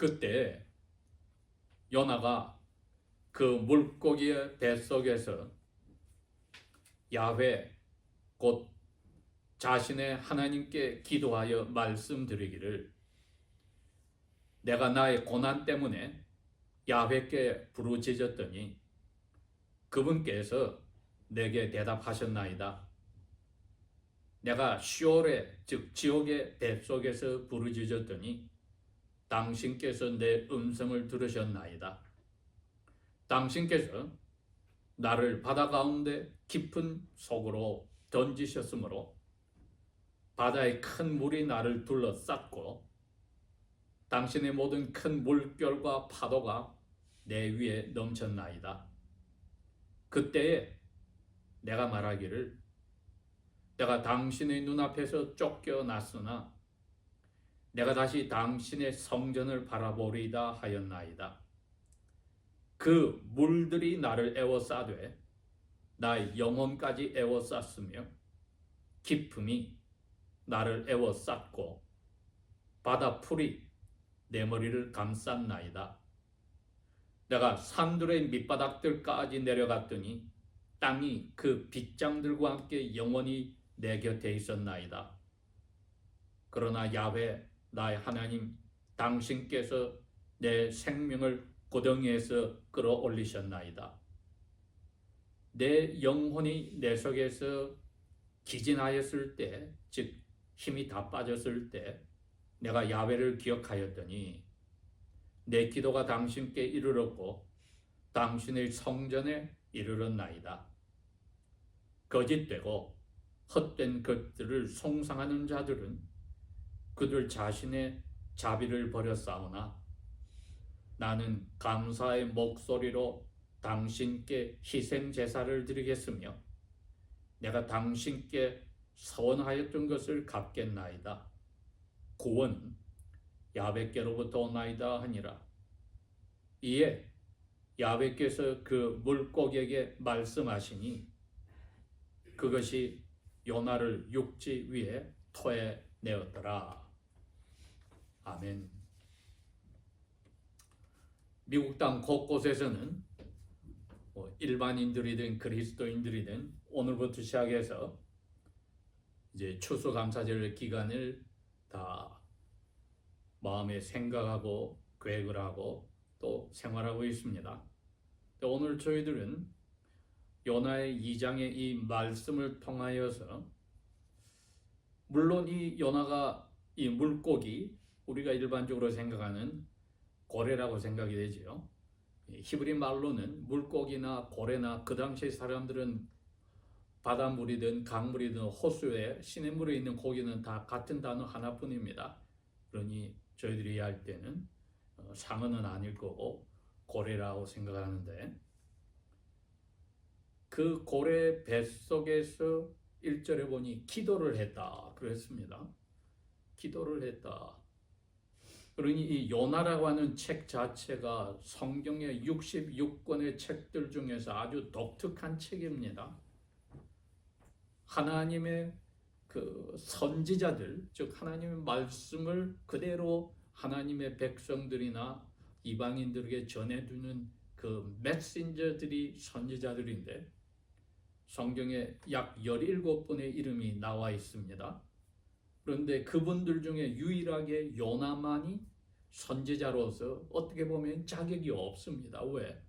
그때 요나가 그 물고기의 뱃속에서 야훼 곧 자신의 하나님께 기도하여 말씀드리기를, 내가 나의 고난 때문에 야훼께 부르짖었더니 그분께서 내게 대답하셨나이다. 내가 시올의 즉 지옥의 뱃속에서 부르짖었더니 당신께서 내 음성을 들으셨나이다. 당신께서 나를 바다 가운데 깊은 속으로 던지셨으므로 바다의 큰 물이 나를 둘러쌌고 당신의 모든 큰 물결과 파도가 내 위에 넘쳤나이다. 그때에 내가 말하기를, 내가 당신의 눈앞에서 쫓겨났으나 내가 다시 당신의 성전을 바라보리이다 하였나이다. 그 물들이 나를 에워싸되 나의 영혼까지 에워쌌으며 깊음이 나를 에워쌌고 바다 풀이 내 머리를 감쌌나이다. 내가 산들의 밑바닥들까지 내려갔더니 땅이 그 빗장들과 함께 영원히 내 곁에 있었나이다. 그러나 야훼 나의 하나님, 당신께서 내 생명을 고덩이에서 끌어올리셨나이다. 내 영혼이 내 속에서 기진하였을 때, 즉 힘이 다 빠졌을 때 내가 야훼를 기억하였더니 내 기도가 당신께 이르렀고 당신의 성전에 이르렀나이다. 거짓되고 헛된 것들을 송상하는 자들은 그들 자신의 자비를 버렸사오나 나는 감사의 목소리로 당신께 희생 제사를 드리겠으며 내가 당신께 서원하였던 것을 갚겠나이다. 구원은 야훼께로부터 오나이다 하니라. 이에 야훼께서 그 물고기에게 말씀하시니 그것이 요나를 육지 위에 토해내었더라. 아멘. 미국 땅 곳곳에서는 일반인들이든 그리스도인들이든 오늘부터 시작해서 이제 추수감사절 기간을 다 마음에 생각하고 계획을 하고 또 생활하고 있습니다. 오늘 저희들은 요나의 2장의 이 말씀을 통하여서, 물론 이 요나가 이 물고기, 우리가 일반적으로 생각하는 고래라고 생각이 되지요. 히브리 말로는 물고기나 고래나 그 당시 사람들은 바닷물이든 강물이든 호수에 시냇물에 있는 고기는 다 같은 단어 하나뿐입니다. 그러니 저희들이 할 때는 상어는 아닐 거고 고래라고 생각하는데, 그 고래 뱃속에서 1절에 보니 기도를 했다 그랬습니다. 기도를 했다. 그러니 이 요나라고 하는 책 자체가 성경의 66권의 책들 중에서 아주 독특한 책입니다. 하나님의 그 선지자들, 즉 하나님의 말씀을 그대로 하나님의 백성들이나 이방인들에게 전해주는 그 메신저들이 선지자들인데, 성경에 약 17분의 이름이 나와 있습니다. 그런데 그분들 중에 유일하게 요나만이 선지자로서 어떻게 보면 자격이 없습니다. 왜?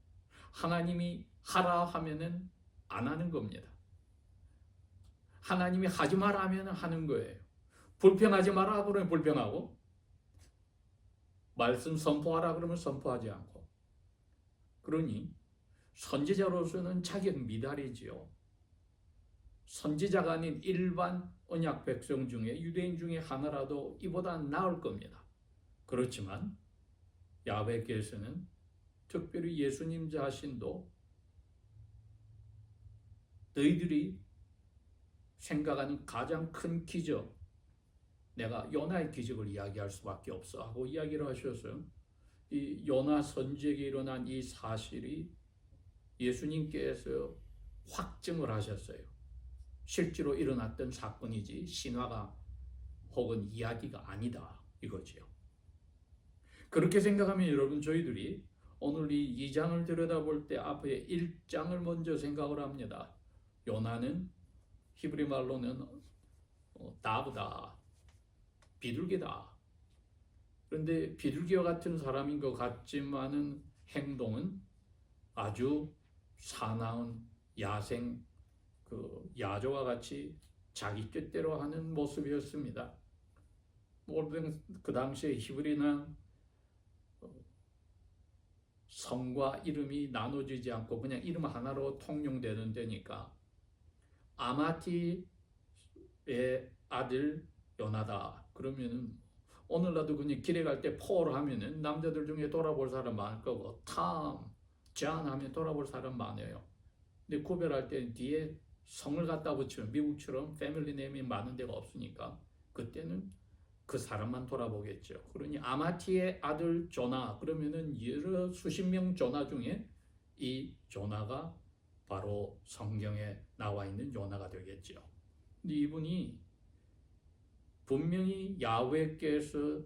하나님이 하라 하면은 안 하는 겁니다. 하나님이 하지 마라 하면 하는 거예요. 불평하지 마라 그러면 불평하고, 말씀 선포하라 그러면 선포하지 않고. 그러니 선지자로서는 자격 미달이지요. 선지자가 아닌 일반 언약 백성 중에, 유대인 중에 하나라도 이보다 나을 겁니다. 그렇지만 야훼께서는 특별히 예수님 자신도 너희들이 생각하는 가장 큰 기적, 내가 요나의 기적을 이야기할 수밖에 없어 하고 이야기를 하셔서 이 요나 선지에게 일어난 이 사실이 예수님께서 확증을 하셨어요. 실제로 일어났던 사건이지 신화가 혹은 이야기가 아니다 이거지요. 그렇게 생각하면 여러분 저희들이 오늘 이 2장을 들여다볼 때 앞에 1장을 먼저 생각을 합니다. 요나는 히브리 말로는 다브다, 비둘기다. 그런데 비둘기와 같은 사람인 것 같지만은 행동은 아주 사나운 야생 야조와 같이 자기 뜻대로 하는 모습이었습니다. 그 당시에 히브리는 성과 이름이 나눠지지 않고 그냥 이름 하나로 통용되는 데니까 아마티의 아들 요나다. 그러면은 오늘날도 그냥 길에 갈 때 폴 하면은 남자들 중에 돌아볼 사람 많을 거고 탐, 존 하면 돌아볼 사람 많아요. 근데 구별할 때 뒤에 성을 갖다 붙이면 미국처럼 패밀리 네임이 많은 데가 없으니까 그때는 그 사람만 돌아보겠죠. 그러니 아마티의 아들 조나 그러면은 여러 수십 명 조나 중에 이 조나가 바로 성경에 나와 있는 요나가 되겠죠. 근데 이분이 분명히 야훼께서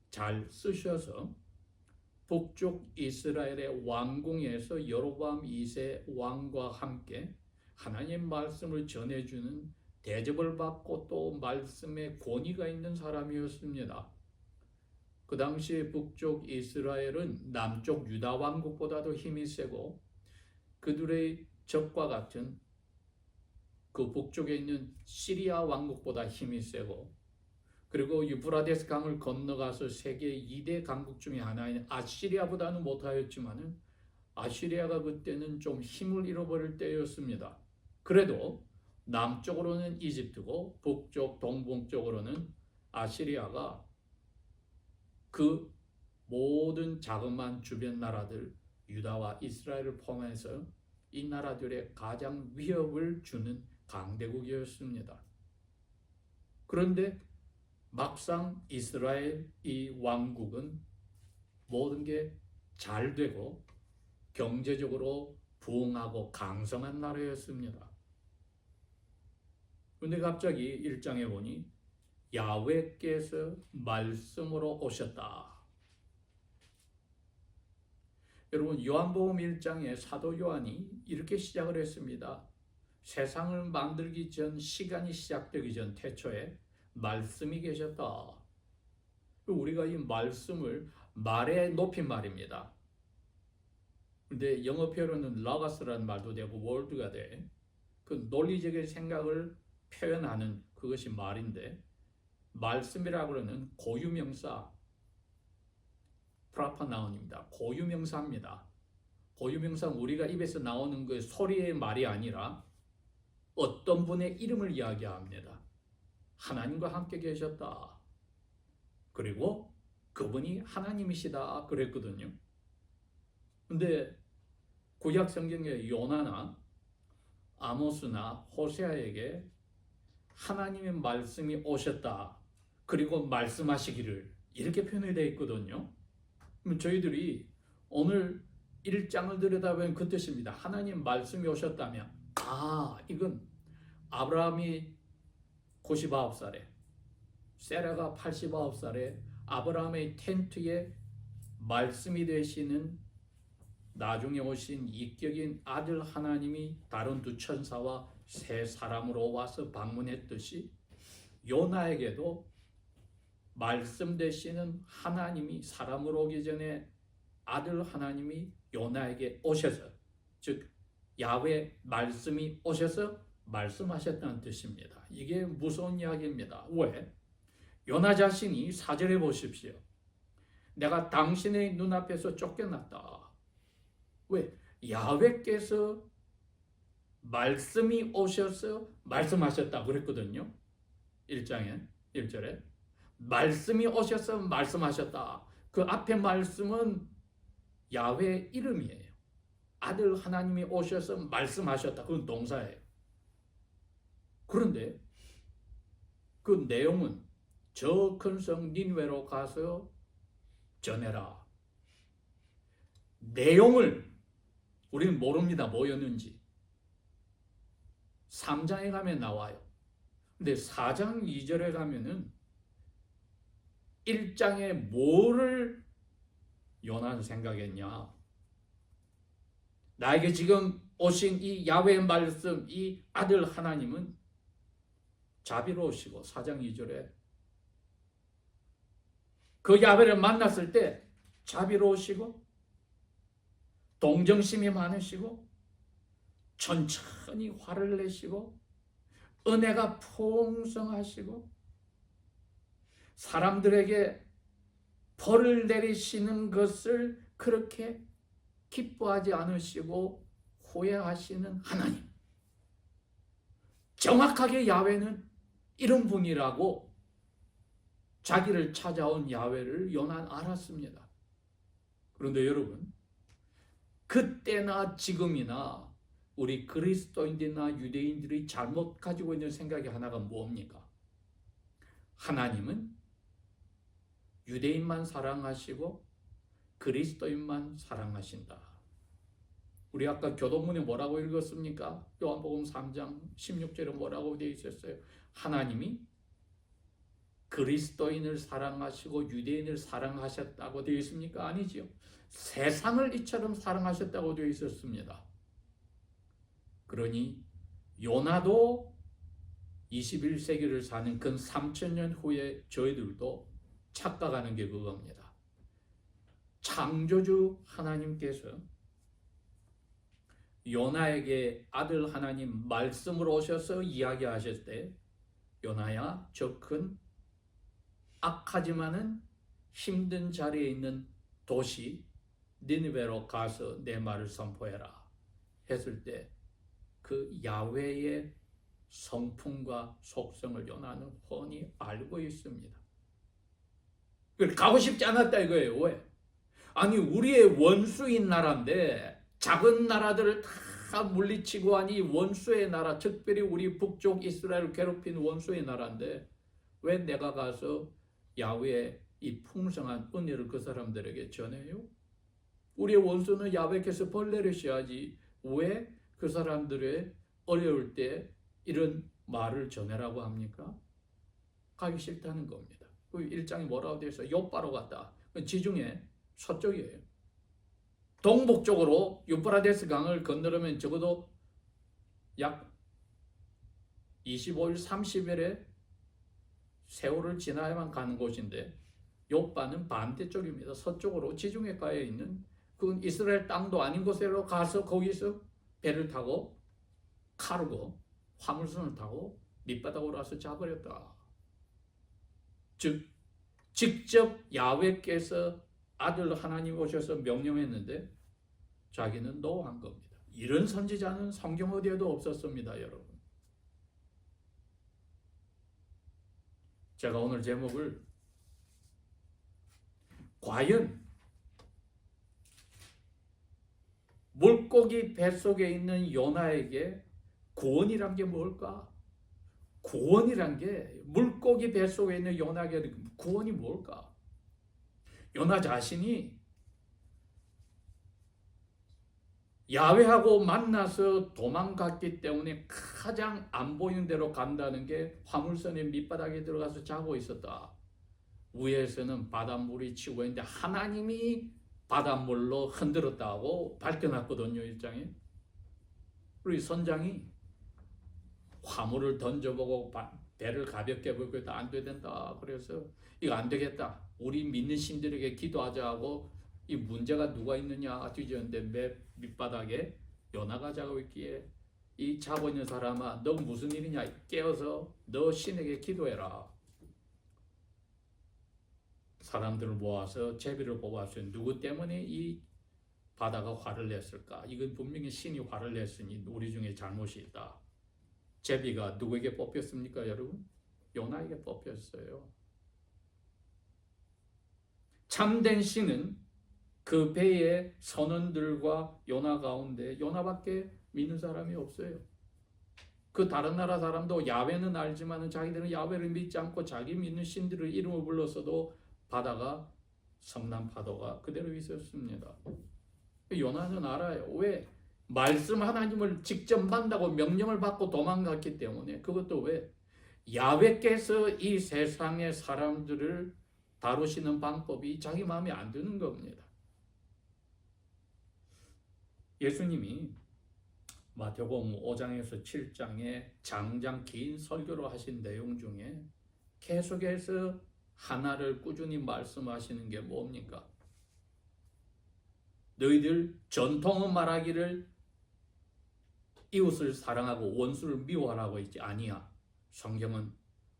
잘 쓰셔서 북쪽 이스라엘의 왕궁에서 여로보암 2세 왕과 함께 하나님 말씀을 전해주는 대접을 받고 또 말씀에 권위가 있는 사람이었습니다. 그 당시에 북쪽 이스라엘은 남쪽 유다 왕국보다도 힘이 세고 그들의 적과 같은 그 북쪽에 있는 시리아 왕국보다 힘이 세고 그리고 유브라데스 강을 건너가서 세계 2대 강국 중에 하나인 아시리아보다는 못하였지만은 아시리아가 그때는 좀 힘을 잃어버릴 때였습니다. 그래도 남쪽으로는 이집트고 북쪽 동북쪽으로는 아시리아가 그 모든 자그마한 주변 나라들 유다와 이스라엘을 포함해서 이 나라들의 가장 위협을 주는 강대국이었습니다. 그런데 막상 이스라엘 이 왕국은 모든 게 잘 되고 경제적으로 부흥하고 강성한 나라였습니다. 그런데 갑자기 1장에 보니 야훼께서 말씀으로 오셨다. 여러분 요한복음 1장에 사도 요한이 이렇게 시작을 했습니다. 세상을 만들기 전 시간이 시작되기 전 태초에 말씀이 계셨다. 우리가 이 말씀을 말의 높임말입니다. 근데 영어 표현은 로고스라는 말도 되고 월드가 돼. 그 논리적인 생각을 표현하는 그것이 말인데 말씀이라고 그러는 고유명사 프라파나운입니다. 고유명사입니다. 고유명사는 우리가 입에서 나오는 그 소리의 말이 아니라 어떤 분의 이름을 이야기합니다. 하나님과 함께 계셨다. 그리고 그분이 하나님이시다 그랬거든요. 근데 구약 성경의 요나나 아모스나 호세아에게 하나님의 말씀이 오셨다. 그리고 말씀하시기를 이렇게 표현이 되어 있거든요. 그럼 저희들이 오늘 1장을 들여다보면 그 뜻입니다. 하나님 말씀이 오셨다면 이건 아브라함이 99살에 세라가 89살에 아브라함의 텐트에 말씀이 되시는 나중에 오신 이격인 아들 하나님이 다른 두 천사와 세 사람으로 와서 방문했듯이 요나에게도 말씀 되시는 하나님이 사람으로 오기 전에 아들 하나님이 요나에게 오셔서 즉 야훼 말씀이 오셔서 말씀하셨다는 뜻입니다. 이게 무서운 이야기입니다. 왜? 요나 자신이 4절에 보십시오. 내가 당신의 눈앞에서 쫓겨났다. 왜? 야훼께서 말씀이 오셔서 말씀하셨다 그랬거든요. 1장에 1절에 말씀이 오셔서 말씀하셨다. 그 앞에 말씀은 야훼 이름이에요. 아들 하나님이 오셔서 말씀하셨다. 그건 동사예요. 그런데 그 내용은 저 큰 성 니느웨로 가서 전해라. 내용을 우리는 모릅니다. 뭐였는지. 3장에 가면 나와요. 근데 4장 2절에 가면은 1장에 뭐를 요나는 생각했냐? 나에게 지금 오신 이 야훼의 말씀, 이 아들 하나님은 자비로우시고 4장 2절에 그 야훼를 만났을 때 자비로우시고 동정심이 많으시고 천천히 화를 내시고 은혜가 풍성하시고 사람들에게 벌을 내리시는 것을 그렇게 기뻐하지 않으시고 후회하시는 하나님. 정확하게 야훼는 이런 분이라고 자기를 찾아온 야훼를 요나는 알았습니다. 그런데 여러분, 그때나 지금이나 우리 그리스도인들이나 유대인들이 잘못 가지고 있는 생각이 하나가 뭡니까? 하나님은 유대인만 사랑하시고 그리스도인만 사랑하신다. 우리 아까 교동문에 뭐라고 읽었습니까? 요한복음 3장 16절에 뭐라고 되어 있었어요? 하나님이 그리스도인을 사랑하시고 유대인을 사랑하셨다고 되어 있습니까? 아니지요. 세상을 이처럼 사랑하셨다고 되어 있었습니다. 그러니 요나도 21세기를 사는 근 3000년 후에 저희들도 착각하는 게 그겁니다. 창조주 하나님께서 요나에게 아들 하나님 말씀으로 오셔서 이야기하실 때 요나야 저 큰 악하지만은 힘든 자리에 있는 도시 니느웨로 가서 내 말을 선포해라 했을 때 그 야훼의 성품과 속성을 요나는 훤히 알고 있습니다. 가고 싶지 않았다 이거예요. 왜? 아니 우리의 원수인 나라인데 작은 나라들을 다 물리치고 하니 원수의 나라, 특별히 우리 북쪽 이스라엘을 괴롭힌 원수의 나라인데 왜 내가 가서 야훼의 이 풍성한 은혜를 그 사람들에게 전해요? 우리의 원수는 야훼께서 벌 내리셔야지 왜 그 사람들의 어려울 때 이런 말을 전해라고 합니까? 가기 싫다는 겁니다. 그 1장이 뭐라고 되어 있어요? 욥바로 갔다. 지중해 서쪽이에요. 동북쪽으로 유프라데스 강을 건너려면 적어도 약 25일, 30일의 세월을 지나야만 가는 곳인데 욥바는 반대쪽입니다. 서쪽으로 지중해가에 있는 그 이스라엘 땅도 아닌 곳으로 가서 거기서 배를 타고 카르고 화물선을 타고 밑바닥으로 와서 자버렸다. 즉 직접 야훼께서 아들 하나님 오셔서 명령했는데 자기는 노한 겁니다. 이런 선지자는 성경 어디에도 없었습니다, 여러분. 제가 오늘 제목을 과연 물고기 뱃속에 있는 요나에게 구원이란 게 뭘까? 구원이란 게 물고기 뱃속에 있는 요나에게 구원이 뭘까? 요나 자신이 야훼하고 만나서 도망갔기 때문에 가장 안 보이는 대로 간다는 게 화물선의 밑바닥에 들어가서 자고 있었다. 위에서는 바닷물이 치고 있는데 하나님이 바닷물로 흔들었다고 밝혀놨거든요. 1장에. 우리 선장이 화물을 던져보고 배를 가볍게 보고 안 된다. 그래서 이거 안 되겠다. 우리 믿는 신들에게 기도하자 하고 이 문제가 누가 있느냐 뒤졌는데 밑바닥에 요나가 자고 있기에 이 자고 있는 사람아 너 무슨 일이냐 깨어서 너 신에게 기도해라. 사람들을 모아서 제비를 뽑았어요. 누구 때문에 이 바다가 화를 냈을까? 이건 분명히 신이 화를 냈으니 우리 중에 잘못이 있다. 제비가 누구에게 뽑혔습니까, 여러분? 요나에게 뽑혔어요. 참된 신은 그 배의 선원들과 요나 가운데 요나밖에 믿는 사람이 없어요. 그 다른 나라 사람도 야훼는 알지만 자기들은 야훼를 믿지 않고 자기 믿는 신들의 이름을 불렀어도 바다가 성난 파도가 그대로 있었습니다. 요나는 알아요. 왜? 말씀 하나님을 직접 만나고 명령을 받고 도망갔기 때문에. 그것도 왜? 야훼께서 이 세상의 사람들을 다루시는 방법이 자기 마음에 안 드는 겁니다. 예수님이 마태복음 5장에서 7장에 장장 긴 설교를 하신 내용 중에 계속해서 하나를 꾸준히 말씀하시는 게 뭡니까? 너희들 전통은 말하기를 이웃을 사랑하고 원수를 미워하라고 했지 아니야. 성경은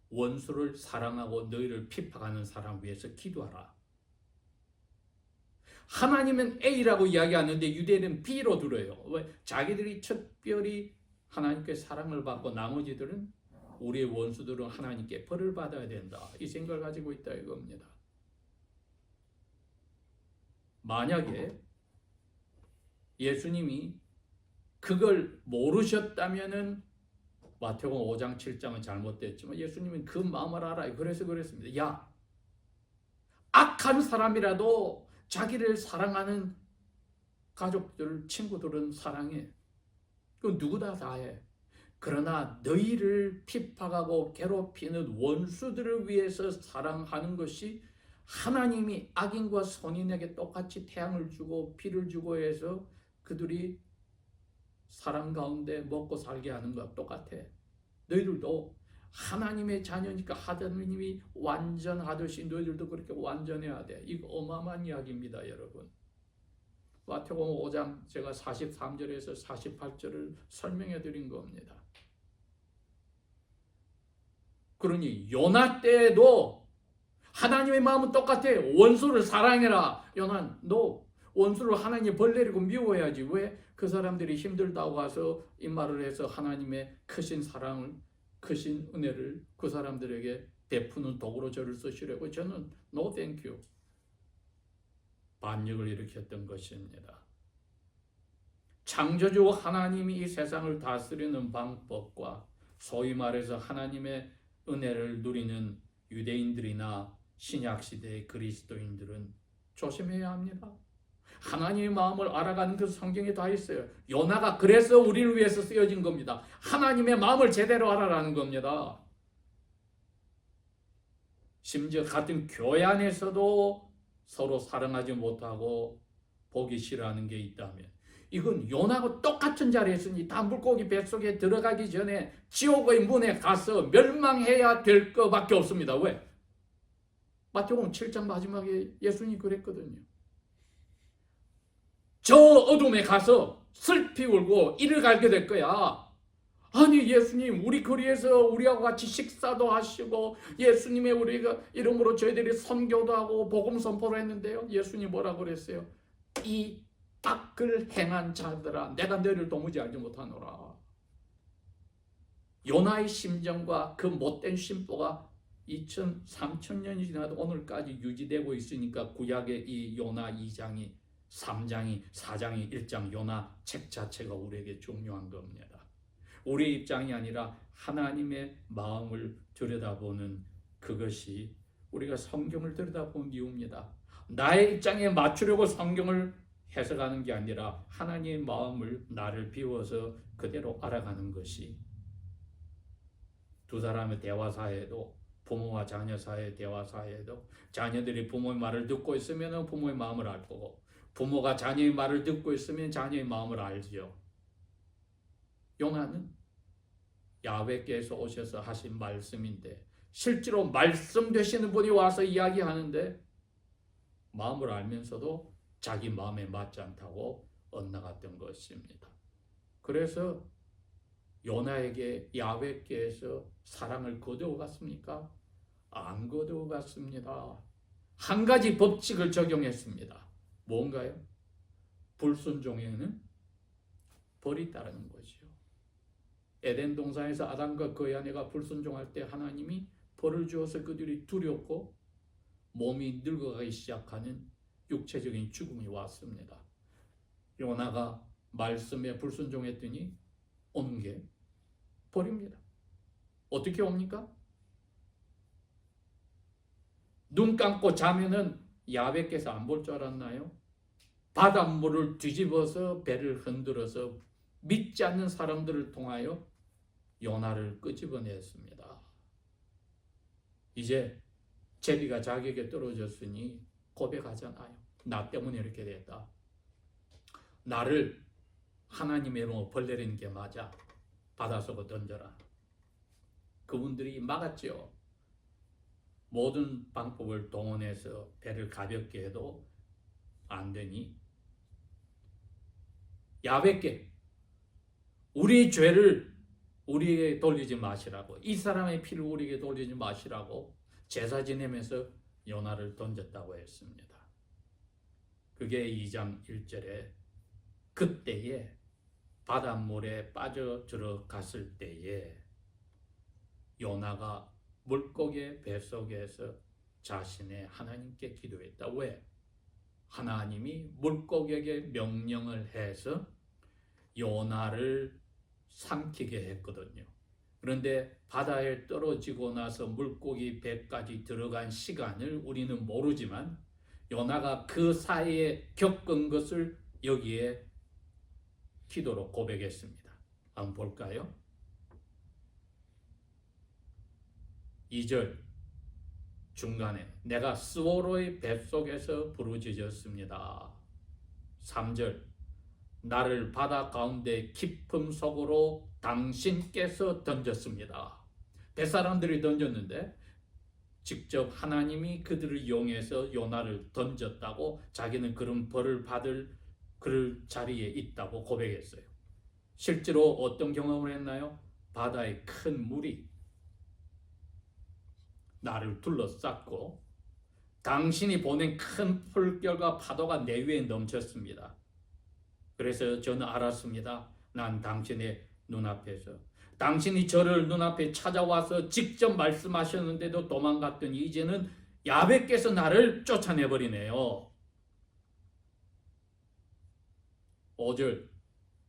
원수를 사랑하고 너희를 핍박하는 사람 위해서 기도하라. 하나님은 A라고 이야기하는데 유대인은 B로 들어요. 왜? 자기들이 특별히 하나님께 사랑을 받고 나머지들은 우리의 원수들은 하나님께 벌을 받아야 된다. 이 생각을 가지고 있다 이겁니다. 만약에 예수님이 그걸 모르셨다면은 마태복음 5장 7장은 잘못됐지만 예수님은 그 마음을 알아요. 그래서 그랬습니다. 야, 악한 사람이라도 자기를 사랑하는 가족들, 친구들은 사랑해. 그건 누구나 다 해. 그러나 너희를 핍박하고 괴롭히는 원수들을 위해서 사랑하는 것이 하나님이 악인과 선인에게 똑같이 태양을 주고 비를 주고 해서 그들이 사랑 가운데 먹고 살게 하는 것과 똑같아. 너희들도 하나님의 자녀니까 하나님이 완전하듯이 너희들도 그렇게 완전해야 돼. 이거 어마어마한 이야기입니다, 여러분. 마태복음 5장 제가 43절에서 48절을 설명해 드린 겁니다. 그러니 요나 때에도 하나님의 마음은 똑같아. 원수를 사랑해라. 요나, 너 원수를 하나님 벌 내리고 미워해야지. 왜? 그 사람들이 힘들다고 와서 이 말을 해서 하나님의 크신 사랑을, 크신 은혜를 그 사람들에게 베푸는 도구로 저를 쓰시려고 저는 no thank you. 반역을 일으켰던 것입니다. 창조주 하나님이 이 세상을 다스리는 방법과 소위 말해서 하나님의 은혜를 누리는 유대인들이나 신약시대의 그리스도인들은 조심해야 합니다. 하나님의 마음을 알아가는 그 성경에 다 있어요. 요나가 그래서 우리를 위해서 쓰여진 겁니다. 하나님의 마음을 제대로 알아라는 겁니다. 심지어 같은 교회 안에서도 서로 사랑하지 못하고 보기 싫어하는 게 있다면 이건 요나하고 똑같은 자리에 있으니 다 물고기 뱃속에 들어가기 전에 지옥의 문에 가서 멸망해야 될 것밖에 없습니다. 왜? 마태복음 7장 마지막에 예수님이 그랬거든요. 저 어둠에 가서 슬피 울고 이를 갈게 될 거야. 아니 예수님 우리 거리에서 우리하고 같이 식사도 하시고 예수님의 우리가 이름으로 저희들이 선교도 하고 복음 선포를 했는데요. 예수님 뭐라고 그랬어요? 이 악을 행한 자들아 내가 너희를 도무지 알지 못하노라. 요나의 심정과 그 못된 심보가 3,000년이 지나도 오늘까지 유지되고 있으니까 구약의 이 요나 2장이 3장이 4장이 1장 요나 책 자체가 우리에게 중요한 겁니다. 우리의 입장이 아니라 하나님의 마음을 들여다보는 그것이 우리가 성경을 들여다보는 이유입니다. 나의 입장에 맞추려고 성경을 해석하는 게 아니라 하나님의 마음을 나를 비워서 그대로 알아가는 것이 두 사람의 대화 사이에도 부모와 자녀 사이의 대화 사이에도 자녀들이 부모의 말을 듣고 있으면 부모의 마음을 알 거고 부모가 자녀의 말을 듣고 있으면 자녀의 마음을 알죠. 요나는 야훼께서 오셔서 하신 말씀인데 실제로 말씀 되시는 분이 와서 이야기하는데 마음을 알면서도 자기 마음에 맞지 않다고 엇나갔던 것입니다. 그래서 요나에게 야훼께서 사랑을 거두어 갔습니까? 안 거두어 갔습니다. 한 가지 법칙을 적용했습니다. 뭔가요? 불순종에는 벌이 따르는 거죠. 에덴 동산에서 아담과 그의 아내가 불순종할 때 하나님이 벌을 주어서 그들이 두렵고 몸이 늙어가기 시작하는 육체적인 죽음이 왔습니다. 요나가 말씀에 불순종했더니 오는 게 벌입니다. 어떻게 옵니까? 눈 감고 자면은 야훼께서 안 볼 줄 알았나요? 바닷물을 뒤집어서 배를 흔들어서 믿지 않는 사람들을 통하여 요나를 끄집어냈습니다. 이제 제비가 자기에게 떨어졌으니 고백하잖아요. 나 때문에 이렇게 됐다. 나를 하나님의 이름으로 벌 내리는 게 맞아. 바닷속으로 던져라. 그분들이 막았죠. 모든 방법을 동원해서 배를 가볍게 해도 안 되니 야훼께 우리의 죄를 우리에게 돌리지 마시라고, 이 사람의 피를 우리에게 돌리지 마시라고 제사 지내면서 요나를 던졌다고 했습니다. 그게 2장 1절에 그때에 바닷물에 빠져 들어갔을 때에 요나가 물고기의 뱃속에서 자신의 하나님께 기도했다. 왜? 하나님이 물고기에게 명령을 해서 요나를 삼키게 했거든요. 그런데 바다에 떨어지고 나서 물고기 배까지 들어간 시간을 우리는 모르지만 요나가 그 사이에 겪은 것을 여기에 기도로 고백했습니다. 한번 볼까요? 2절 중간에 내가 스워로의 뱃속에서 부르짖었습니다. 3절 나를 바다 가운데 깊음 속으로 당신께서 던졌습니다. 뱃사람들이 던졌는데 직접 하나님이 그들을 이용해서 요나를 던졌다고, 자기는 그런 벌을 받을 그 자리에 있다고 고백했어요. 실제로 어떤 경험을 했나요? 바다의 큰 물이 나를 둘러쌌고 당신이 보낸 큰 풀결과 파도가 내 위에 넘쳤습니다. 그래서 저는 알았습니다. 난 당신의 눈앞에서, 당신이 저를 눈앞에 찾아와서 직접 말씀하셨는데도 도망갔더니 이제는 야훼께서 나를 쫓아내버리네요. 5절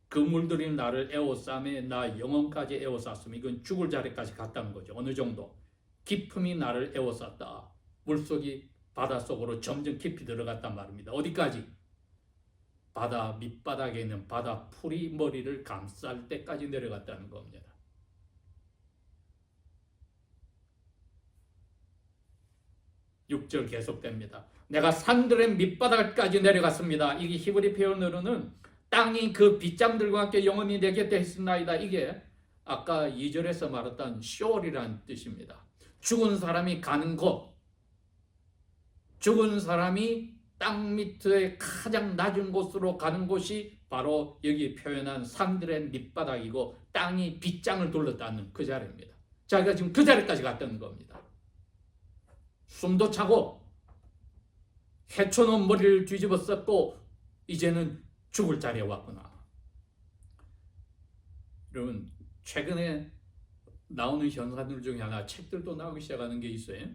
그 물들이 나를 에워싸매 나 영혼까지 에워쌌으면, 이건 죽을 자리까지 갔다는 거죠. 어느 정도 깊음이 나를 에워쌌다. 물속이 바닷속으로 점점 깊이 들어갔단 말입니다. 어디까지? 바다 밑바닥에 있는 바다 풀이 머리를 감쌀 때까지 내려갔다는 겁니다. (6절) 계속됩니다. 내가 산들의 밑바닥까지 내려갔습니다. 이게 히브리 표현으로는 땅이 그 빗장들과 함께 영원히 내 곁에 있습니다. 이게 아까 2절에서 말했던 쇼얼이라는 뜻입니다. 죽은 사람이 가는 곳, 죽은 사람이 땅 밑에 가장 낮은 곳으로 가는 곳이 바로 여기 표현한 산들의 밑바닥이고 땅이 빗장을 둘러싸는 그 자리입니다. 자기가 지금 그 자리까지 갔다는 겁니다. 숨도 차고 헤쳐놓은 머리를 뒤집어 썼고 이제는 죽을 자리에 왔구나. 여러분, 최근에 나오는 현상들 중에 하나, 책들도 나오기 시작하는 게 있어요.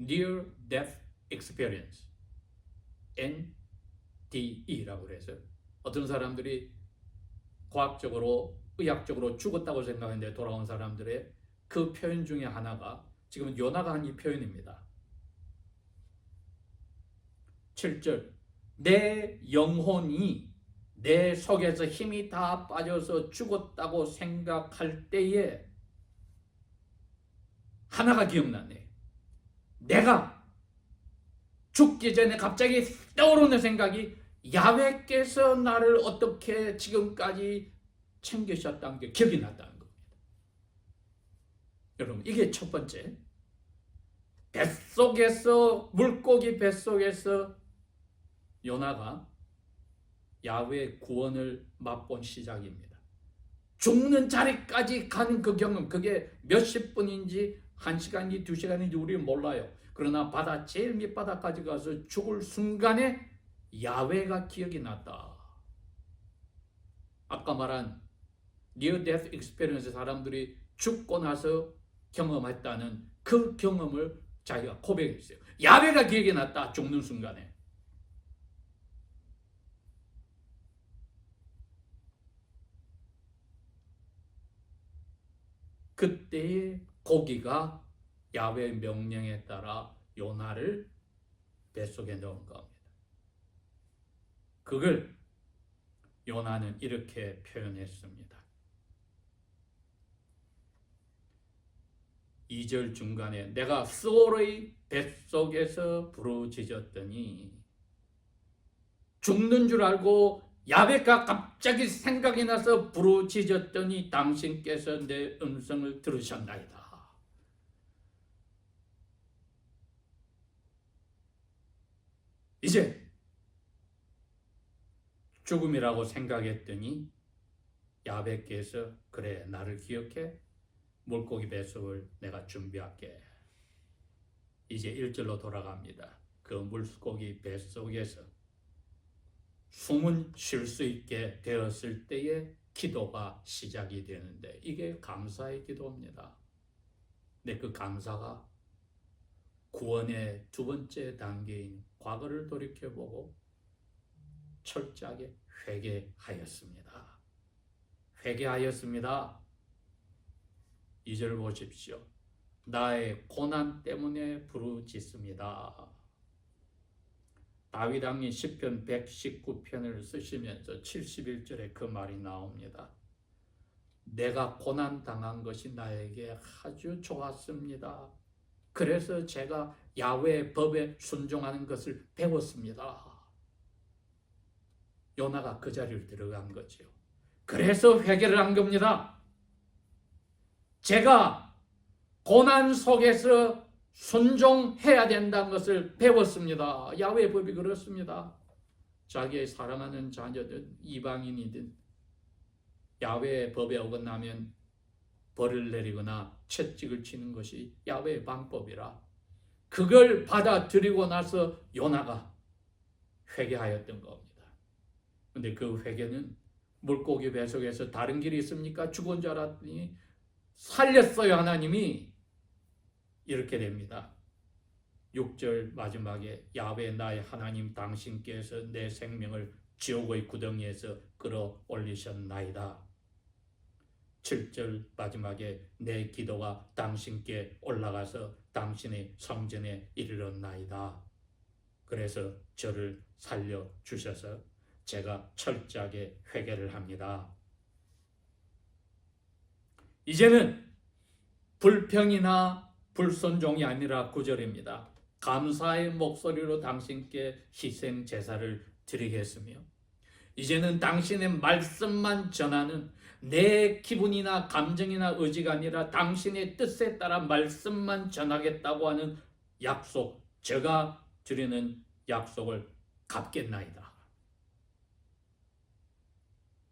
Near Death Experience, NDE라고 그래서 어떤 사람들이 과학적으로, 의학적으로 죽었다고 생각했는데 돌아온 사람들의 그 표현 중에 하나가 지금 요나가 한 이 표현입니다. 7절 내 영혼이 내 속에서 힘이 다 빠져서 죽었다고 생각할 때에 하나가 기억나네. 내가 죽기 전에 갑자기 떠오르는 생각이 야훼께서 나를 어떻게 지금까지 챙기셨다는 게 기억이 났다는 겁니다. 여러분, 이게 첫 번째, 뱃속에서, 물고기 뱃속에서 요나가 야훼의 구원을 맛본 시작입니다. 죽는 자리까지 가는 그 경험, 그게 몇십 분인지 1시간인지 2시간인지 우리는 몰라요. 그러나 바다 제일 밑바닥까지 가서 죽을 순간에 야훼가 기억이 났다. 아까 말한 Near Death Experience, 사람들이 죽고 나서 경험했다는 그 경험을 자기가 고백했어요. 야훼가 기억이 났다. 죽는 순간에. 그때의 고기가 야훼의 명령에 따라 요나를 뱃속에 넣은 겁니다. 그걸 요나는 이렇게 표현했습니다. 2절 중간에 내가 스올의 뱃속에서 부르짖었더니, 죽는 줄 알고 야베가 갑자기 생각이 나서 부르짖었더니 당신께서 내 음성을 들으셨나이다. 이제 죽음이라고 생각했더니 야베께서 그래, 나를 기억해, 물고기 뱃속을 내가 준비할게. 이제 1절로 돌아갑니다. 그 물고기 뱃속에서 숨은 쉴 수 있게 되었을 때에 기도가 시작이 되는데, 이게 감사의 기도입니다. 근데 그 감사가 구원의 두 번째 단계인 과거를 돌이켜보고 철저하게 회개하였습니다. 회개하였습니다. 2절 보십시오. 나의 고난 때문에 부르짖습니다. 다윗 왕이 시편 119편을 쓰시면서 71절에 그 말이 나옵니다. 내가 고난 당한 것이 나에게 아주 좋았습니다. 그래서 제가 야훼의 법에 순종하는 것을 배웠습니다. 요나가 그 자리를 들어간 거죠. 그래서 회개를 한 겁니다. 제가 고난 속에서 순종해야 된다는 것을 배웠습니다. 야훼의 법이 그렇습니다. 자기의 사랑하는 자녀든 이방인이든 야훼의 법에 어긋나면 벌을 내리거나 채찍을 치는 것이 야훼의 방법이라 그걸 받아들이고 나서 요나가 회개하였던 겁니다. 그런데 그 회개는 물고기 뱃속에서 다른 길이 있습니까? 죽은 줄 알았더니 살렸어요. 하나님이. 이렇게 됩니다. 6절 마지막에 야훼 나의 하나님 당신께서 내 생명을 지옥의 구덩이에서 끌어올리셨나이다. 7절 마지막에 내 기도가 당신께 올라가서 당신의 성전에 이르렀나이다. 그래서 저를 살려주셔서 제가 철저하게 회개를 합니다. 이제는 불평이나 불순종이 아니라 9절입니다. 감사의 목소리로 당신께 희생 제사를 드리겠으며 이제는 당신의 말씀만 전하는 내 기분이나 감정이나 의지가 아니라 당신의 뜻에 따라 말씀만 전하겠다고 하는 약속, 제가 드리는 약속을 갚겠나이다.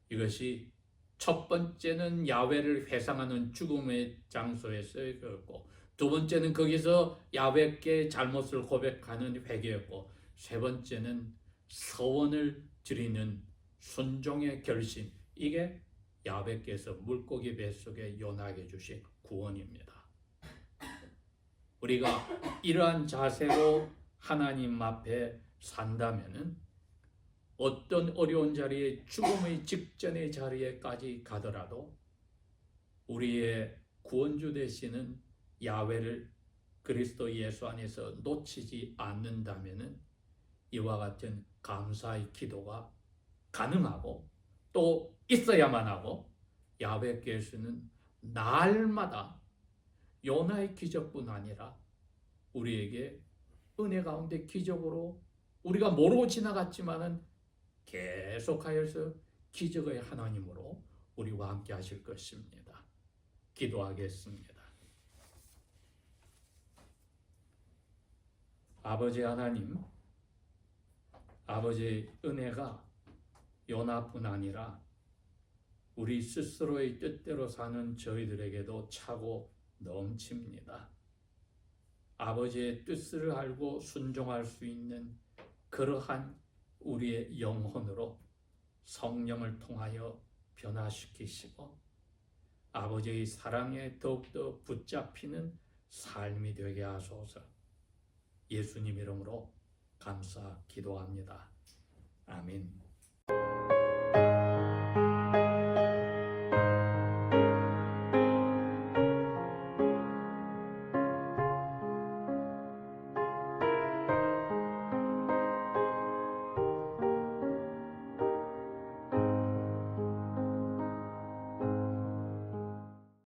이것이 첫 번째는 야훼를 회상하는 죽음의 장소에서였고, 두 번째는 거기서 야훼께 잘못을 고백하는 회개였고, 세 번째는 서원을 드리는 순종의 결심, 이게 야훼께서 물고기 뱃속에 요나에게 주신 구원입니다. 우리가 이러한 자세로 하나님 앞에 산다면은 어떤 어려운 자리에 죽음의 직전의 자리에까지 가더라도 우리의 구원주 되시는 야훼를 그리스도 예수 안에서 놓치지 않는다면은 이와 같은 감사의 기도가 가능하고 또 있어야만 하고, 야훼께서는 날마다 요나의 기적뿐 아니라 우리에게 은혜 가운데 기적으로 우리가 모르고 지나갔지만은 계속하여서 기적의 하나님으로 우리와 함께 하실 것입니다. 기도하겠습니다. 아버지 하나님, 아버지의 은혜가 요나뿐 아니라 우리 스스로의 뜻대로 사는 저희들에게도 차고 넘칩니다. 아버지의 뜻을 알고 순종할 수 있는 그러한 우리의 영혼으로 성령을 통하여 변화시키시고 아버지의 사랑에 더욱더 붙잡히는 삶이 되게 하소서. 예수님 이름으로 감사 기도합니다. 아멘.